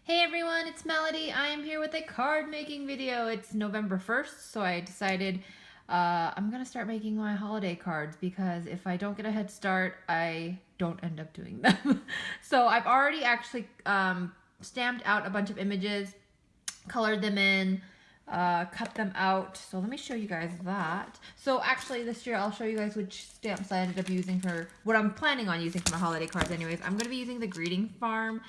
Hey everyone, it's Melody. I am here with a card making video. It's November 1st, so I decided I'm gonna start making my holiday cards because if I don't get a head start, I don't end up doing them. So I've already actually stamped out a bunch of images, colored them in, cut them out. So let me show you guys that. So actually this year I'll show you guys which stamps I ended up using for what I'm planning on using for my holiday cards anyways. I'm going to be using the Greeting Farm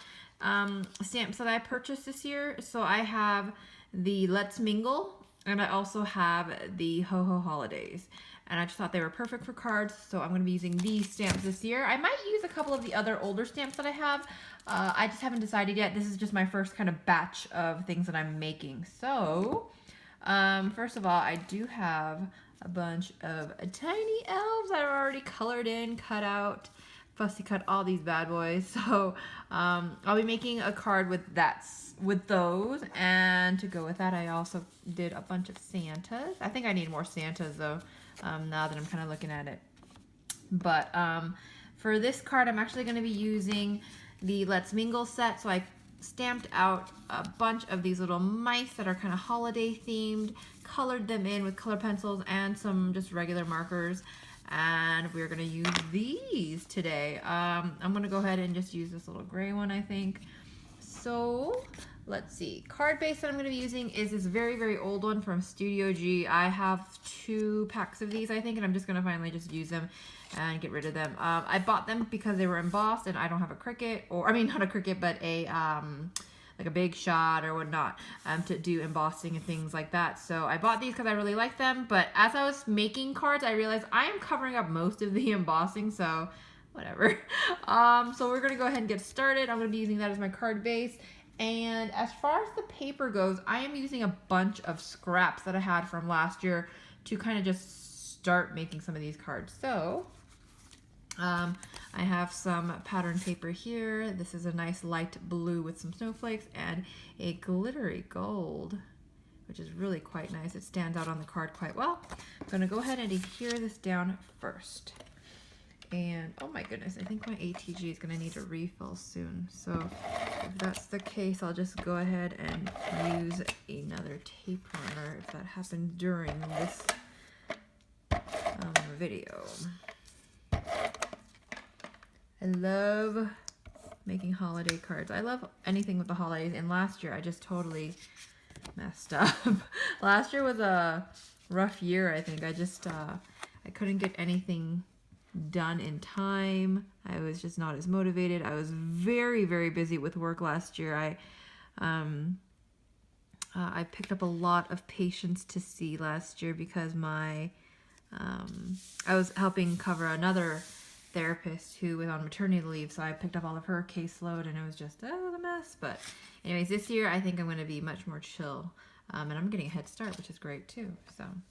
stamps that I purchased this year. So I have the Let's Mingle and I also have the Ho Ho Holidays. And I just thought they were perfect for cards, so I'm going to be using these stamps this year. I might use a couple of the other older stamps that I have. I just haven't decided yet. This is just my first kind of batch of things that I'm making. So, first of all, I do have a bunch of tiny elves that are already colored in, cut out, fussy cut all these bad boys. So, I'll be making a card with those, and to go with that, I also did a bunch of Santas. I think I need more Santas though. Now that I'm kind of looking at it. But for this card, I'm actually going to be using the Let's Mingle set. So I stamped out a bunch of these little mice that are kind of holiday themed, colored them in with color pencils and some just regular markers. And we're going to use these today. I'm going to go ahead and just use this little gray one, I think. So let's see. Card base that I'm going to be using is this very, very old one from Studio G. I have 2 packs of these, I think, and I'm just going to finally just use them and get rid of them. I bought them because they were embossed and I don't have a Cricut, or I mean not a Cricut, but a like a Big Shot or whatnot to do embossing and things like that. So I bought these because I really like them, but as I was making cards, I realized I am covering up most of the embossing, so whatever. So we're gonna go ahead and get started. I'm gonna be using that as my card base. And as far as the paper goes, I am using a bunch of scraps that I had from last year to kind of just start making some of these cards. So I have some pattern paper here. This is a nice light blue with some snowflakes and a glittery gold, which is really quite nice. It stands out on the card quite well. I'm gonna go ahead and adhere this down first. And oh my goodness, I think my ATG is going to need a refill soon. So if that's the case, I'll just go ahead and use another tape runner if that happened during this video. I love making holiday cards. I love anything with the holidays, and last year I just totally messed up. Last year was a rough year, I think. I couldn't get anything done in time. I was just not as motivated. I was very, very busy with work last year. I picked up a lot of patients to see last year because I was helping cover another therapist who was on maternity leave, so I picked up all of her caseload and it was just a mess. But anyways, this year I think I'm going to be much more chill, and I'm getting a head start, which is great too. So I'm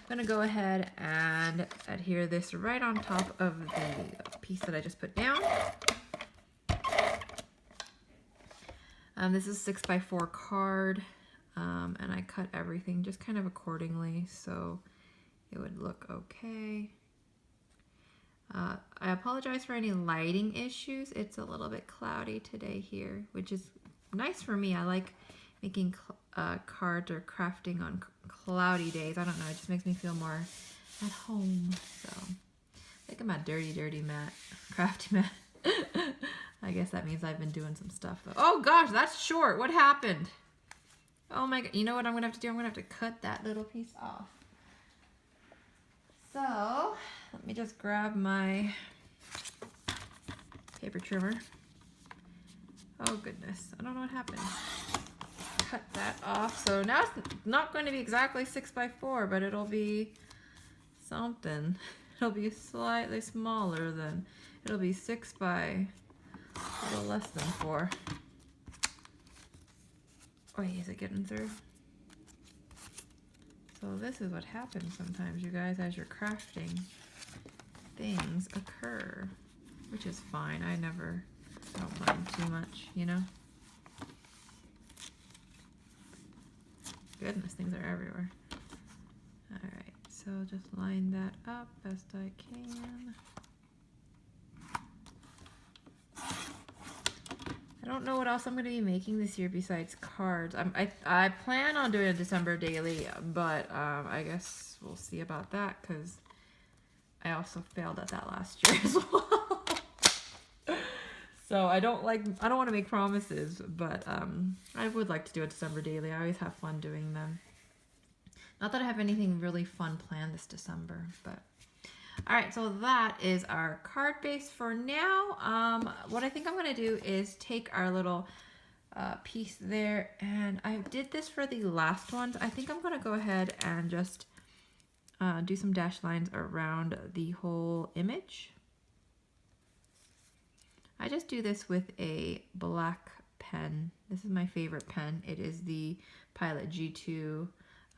going to go ahead and adhere this right on top of the piece that I just put down. This is a 6x4 card, and I cut everything just kind of accordingly so it would look okay. I apologize for any lighting issues. It's a little bit cloudy today here, which is nice for me. I like making cards or crafting on cloudy days. I don't know, it just makes me feel more at home. So look at my dirty mat, crafty mat. I guess that means I've been doing some stuff though. Oh gosh, that's short. What happened? Oh my god, you know what I'm gonna have to do? I'm gonna have to cut that little piece off. So let me just grab my paper trimmer. Oh goodness, I don't know what happened. Cut that off. So now it's not going to be exactly 6x4, but it'll be something. It'll be slightly smaller than, it'll be 6 by a little less than 4. Oh, is it getting through? So this is what happens sometimes, you guys, as you're crafting. Things occur, which is fine. I don't mind too much, you know? Goodness, things are everywhere. Alright, so just line that up best I can. I don't know what else I'm going to be making this year besides cards. I plan on doing a December daily, but I guess we'll see about that because I also failed at that last year as well. So I don't want to make promises, but I would like to do a December daily. I always have fun doing them. Not that I have anything really fun planned this December, but all right, so that is our card base for now. What I think I'm gonna do is take our little piece there, and I did this for the last ones. I think I'm gonna go ahead and just do some dash lines around the whole image. I just do this with a black pen. This is my favorite pen. It is the Pilot G2.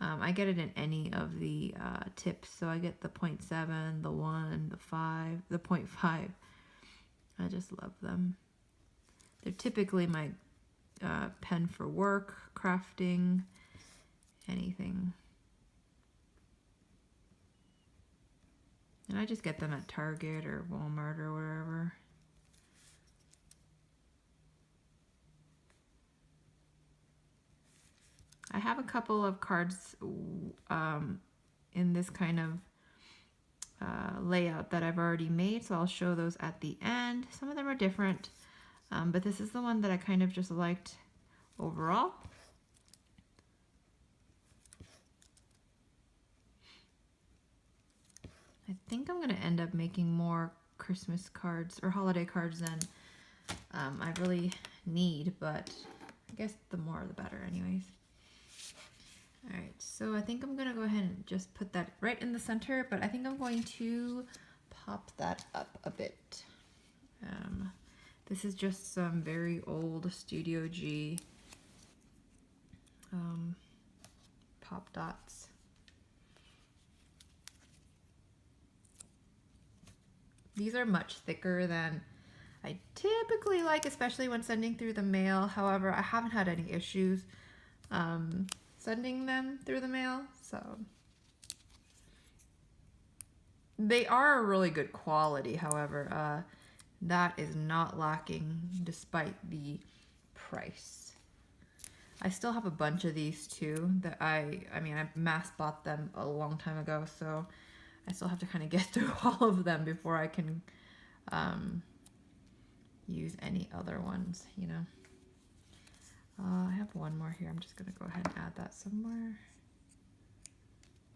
I get it in any of the tips, so I get the 0.7, the 1, the 5, the 0.5. I just love them. They're typically my pen for work, crafting, anything. And I just get them at Target or Walmart or wherever. I have a couple of cards in this kind of layout that I've already made, so I'll show those at the end. Some of them are different, but this is the one that I kind of just liked overall. I think I'm going to end up making more Christmas cards or holiday cards than I really need, but I guess the more the better anyways. All right, so I think I'm gonna go ahead and just put that right in the center, but I think I'm going to pop that up a bit. This is just some very old Studio G pop dots. These are much thicker than I typically like, especially when sending through the mail. However, I haven't had any issues sending them through the mail, so they are really good quality. However, that is not lacking despite the price. I still have a bunch of these too that I mean I mass bought them a long time ago, so I still have to kind of get through all of them before I can use any other ones, you know. I have one more here. I'm just going to go ahead and add that somewhere.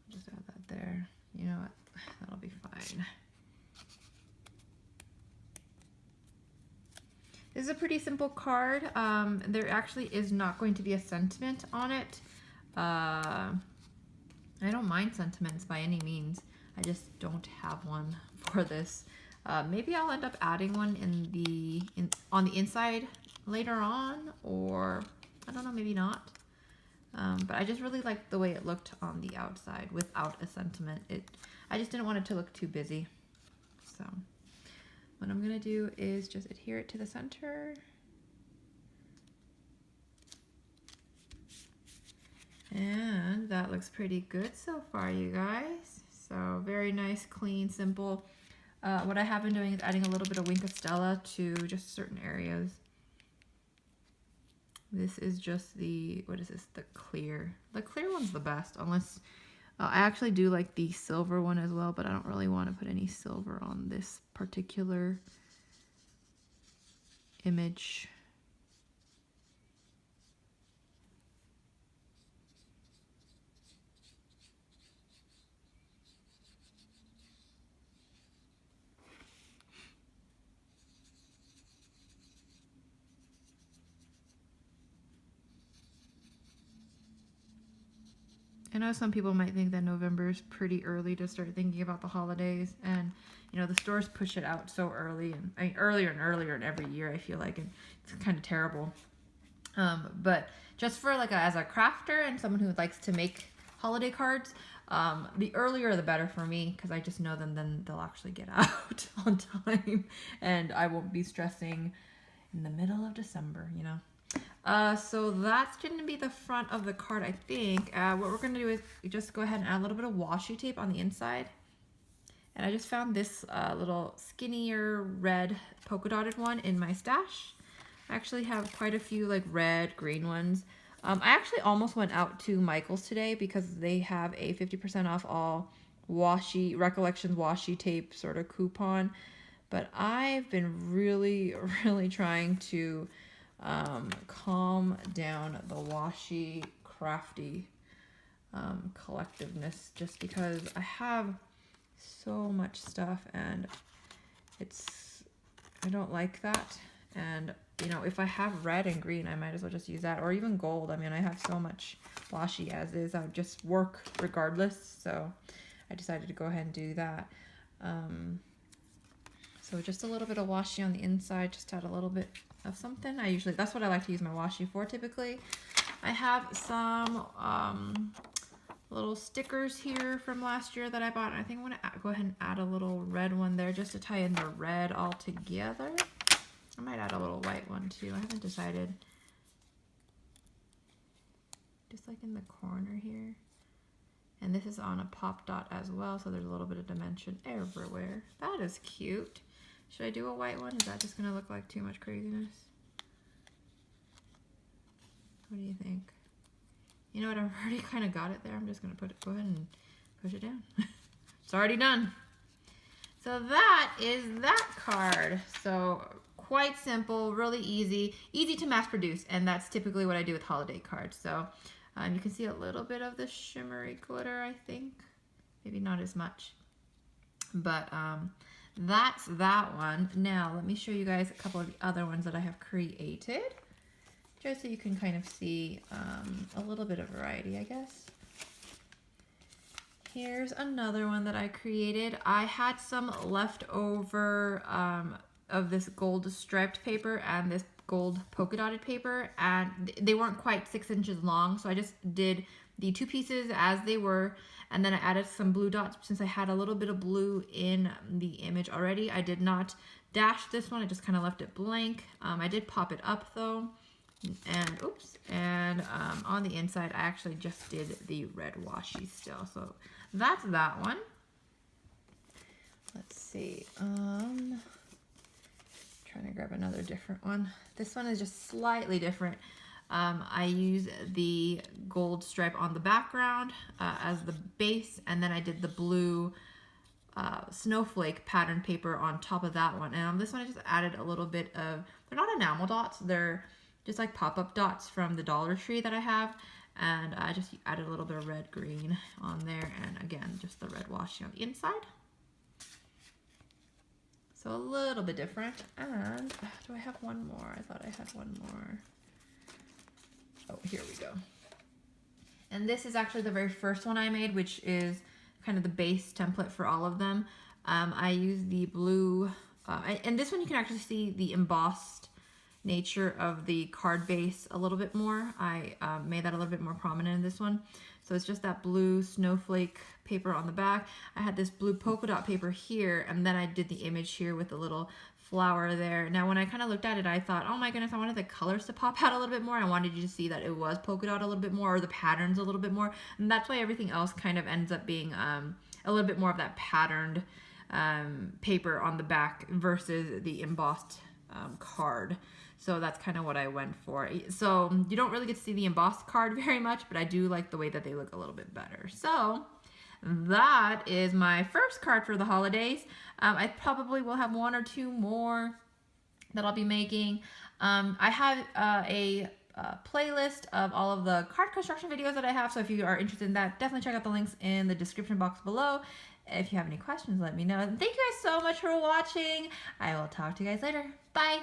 I'll just add that there. You know what? That'll be fine. This is a pretty simple card. There actually is not going to be a sentiment on it. I don't mind sentiments by any means. I just don't have one for this. Maybe I'll end up adding one on the inside later on, or I don't know, maybe not. But I just really liked the way it looked on the outside without a sentiment. I just didn't want it to look too busy. So what I'm gonna do is just adhere it to the center. And that looks pretty good so far, you guys. So very nice, clean, simple. What I have been doing is adding a little bit of Wink of Stella to just certain areas. This is just what is this? The clear. The clear one's the best, unless, I actually do like the silver one as well, but I don't really want to put any silver on this particular image. I know some people might think that November is pretty early to start thinking about the holidays, and you know the stores push it out so early, and I mean, earlier and earlier in every year. I feel like, and it's kind of terrible. But just for like as a crafter and someone who likes to make holiday cards, the earlier the better for me, because I just know them, then they'll actually get out on time, and I won't be stressing in the middle of December, you know. So that's going to be the front of the card, I think. What we're going to do is just go ahead and add a little bit of washi tape on the inside. And I just found this little skinnier red polka dotted one in my stash. I actually have quite a few like red, green ones. I actually almost went out to Michael's today because they have a 50% off all washi, Recollections washi tape sort of coupon. But I've been really, really trying to calm down the washi crafty collectiveness, just because I have so much stuff and I don't like that. And you know, if I have red and green, I might as well just use that, or even gold. I mean, I have so much washi as is. I would just work regardless. So I decided to go ahead and do that. So just a little bit of washi on the inside, just add a little bit of something. That's what I like to use my washi for typically. I have some little stickers here from last year that I bought. I think I'm gonna go ahead and add a little red one there just to tie in the red all together. I might add a little white one too. I haven't decided. Just like in the corner here. And this is on a pop dot as well, so there's a little bit of dimension everywhere. That is cute. Should I do a white one? Is that just gonna look like too much craziness? What do you think? You know what, I've already kind of got it there. I'm just gonna go ahead and push it down. It's already done. So that is that card. So quite simple, really easy to mass produce, and that's typically what I do with holiday cards. So you can see a little bit of the shimmery glitter, I think. Maybe not as much. But that's that one. Now let me show you guys a couple of the other ones that I have created, just so you can kind of see a little bit of variety, I guess. Here's another one that I created. I had some leftover of this gold striped paper and this gold polka dotted paper, and they weren't quite 6 inches long, so I just did the 2 pieces as they were, and then I added some blue dots since I had a little bit of blue in the image already. I did not dash this one, I just kind of left it blank. I did pop it up though, and oops, and on the inside I actually just did the red washi still. So that's that one. Let's see, trying to grab another different one. This one is just slightly different. I use the gold stripe on the background as the base, and then I did the blue snowflake pattern paper on top of that one. And on this one I just added a little bit of, they're not enamel dots, they're just like pop-up dots from the Dollar Tree that I have, and I just added a little bit of red green on there, and again just the red washi on the inside. So a little bit different. And do I have one more? I thought I had one more. Oh, here we go. And this is actually the very first one I made, which is kind of the base template for all of them. I use the blue, and this one you can actually see the embossed nature of the card base a little bit more. I made that a little bit more prominent in this one. So it's just that blue snowflake paper on the back. I had this blue polka dot paper here, and then I did the image here with a little flower there. Now when I kind of looked at it, I thought, oh my goodness, I wanted the colors to pop out a little bit more. I wanted you to see that it was polka dot a little bit more, or the patterns a little bit more, and that's why everything else kind of ends up being a little bit more of that patterned paper on the back versus the embossed card. So that's kind of what I went for. So you don't really get to see the embossed card very much, but I do like the way that they look a little bit better. So that is my first card for the holidays. I probably will have 1 or 2 more that I'll be making. I have a playlist of all of the card construction videos that I have, so if you are interested in that, definitely check out the links in the description box below. If you have any questions, let me know. And thank you guys so much for watching. I will talk to you guys later. Bye.